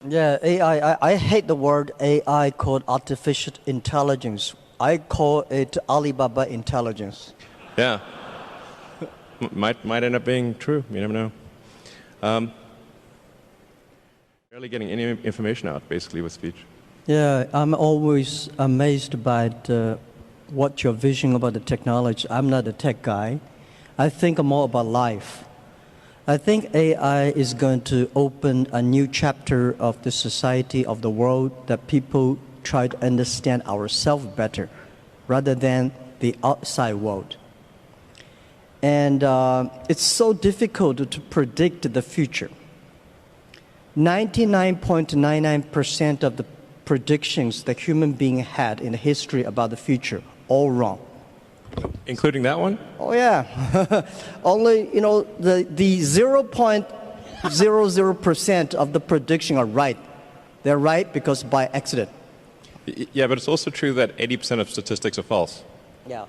Yeah, AI. I hate the word AI called artificial intelligence. I call it Alibaba intelligence. Yeah. Might end up being true. You never know. Barely getting any information out, basically, with speech. Yeah, I'm always amazed by what your vision about the technology. I'm not a tech guy. I think more about life. I think AI is going to open a new chapter of the society, of the world, that people try to understand ourselves better rather than the outside world. And it's so difficult to predict the future. 99.99% of the predictions that human being had in history about the future, all wrong. Including that one? Oh yeah, only the 0.00% of the prediction are right. They're right because by accident. Yeah, but it's also true that 80% of statistics are false. Yeah.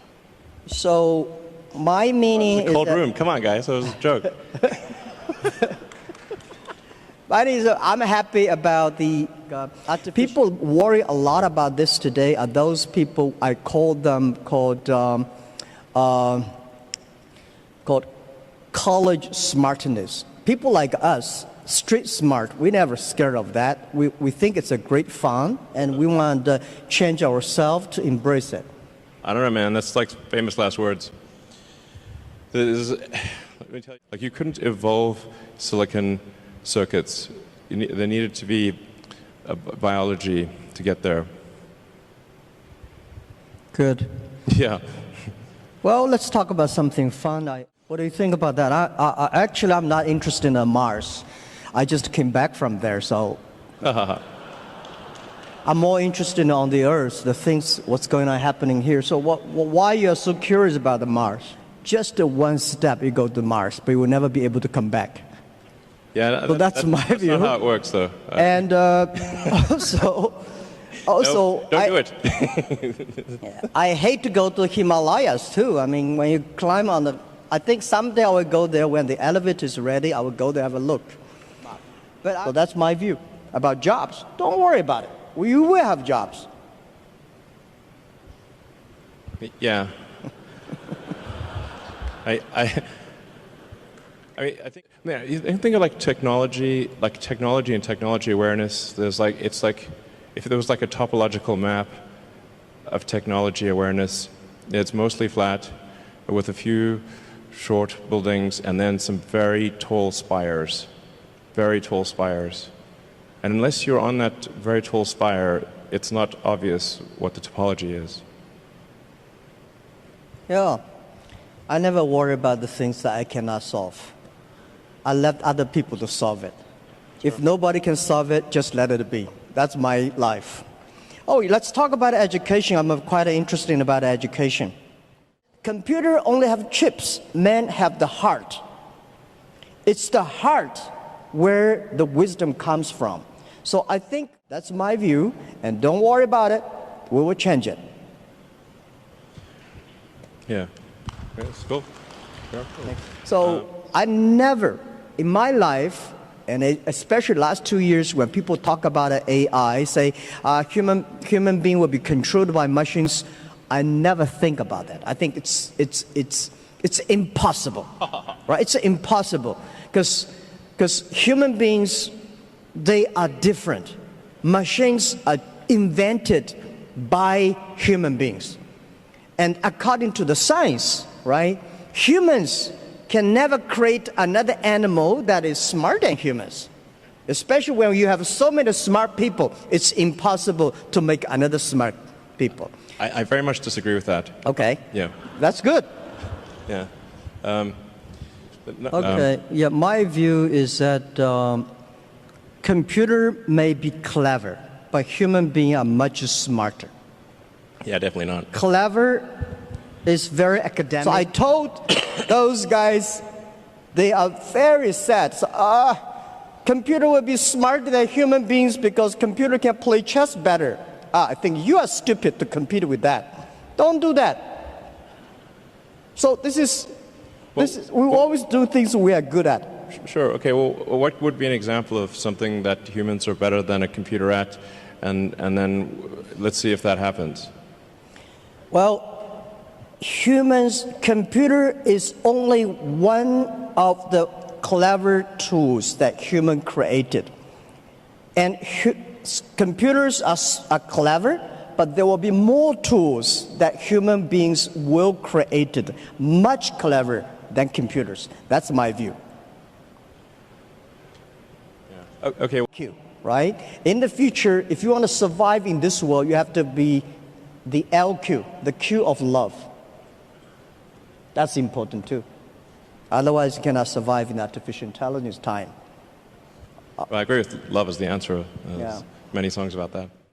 So my meaning is cold room. Come on, guys. That was a joke. I'm happy about the people worry a lot about this today. Are those people I call them called college smartness. People like us, street smart, we never scared of that. We think it's a great fun, and we want to change ourselves to embrace it. I don't know, man. That's like famous last words. Let me tell you, like you couldn't evolve silicon circuits. There needed to be biology to get there. Good. Yeah. Well, let's talk about something fun. What do you think about that? Actually, I'm not interested in Mars. I just came back from there, so I'm more interested on the Earth, the things, what's going on happening here. So why are you so curious about the Mars? Just one step, you go to Mars, but you will never be able to come back. Yeah, so that's my view. That's not how it works, though. And also, don't do it. I hate to go to the Himalayas too. I mean, when you climb on the, I think someday I will go there when the elevator is ready. I will go there have a look. So that's my view about jobs. Don't worry about it. You will have jobs. Yeah. I mean, I think, man, you think of like technology and technology awareness. It's like if there was like a topological map of technology awareness, it's mostly flat, with a few short buildings and then some very tall spires. And unless you're on that very tall spire, it's not obvious what the topology is. Yeah. I never worry about the things that I cannot solve. I left other people to solve it. Sure. If nobody can solve it, just let it be. That's my life. Oh, let's talk about education. I'm quite interested about education. Computer only have chips. Men have the heart. It's the heart where the wisdom comes from. So I think that's my view, and don't worry about it. We will change it. Yeah. That's cool. Yeah, cool. So I never, in my life, and especially last 2 years when people talk about AI, say human being will be controlled by machines, I never think about that. I think it's impossible, right? It's impossible because human beings, they are different. Machines are invented by human beings. And according to the science, right, humans can never create another animal that is smarter than humans. Especially when you have so many smart people, it's impossible to make another smart people. I very much disagree with that. Okay. Yeah. That's good. Yeah. Okay. Yeah, my view is that computer may be clever, but human beings are much smarter. Yeah, definitely not. Clever is very academic. So I told those guys, they are very sad. So, computer will be smarter than human beings because computer can play chess better. I think you are stupid to compete with that. Don't do that. So we always do things we are good at. Sure. Okay. Well, what would be an example of something that humans are better than a computer at, and then let's see if that happens. Well, computer is only one of the clever tools that human created. And computers are clever, but there will be more tools that human beings will create, much clever than computers. That's my view. Yeah. Okay. Right? In the future, if you want to survive in this world, you have to be the LQ, the Q of love. That's important too. Otherwise, you cannot survive in artificial intelligence time. Well, I agree with love is the answer. There's many songs about that.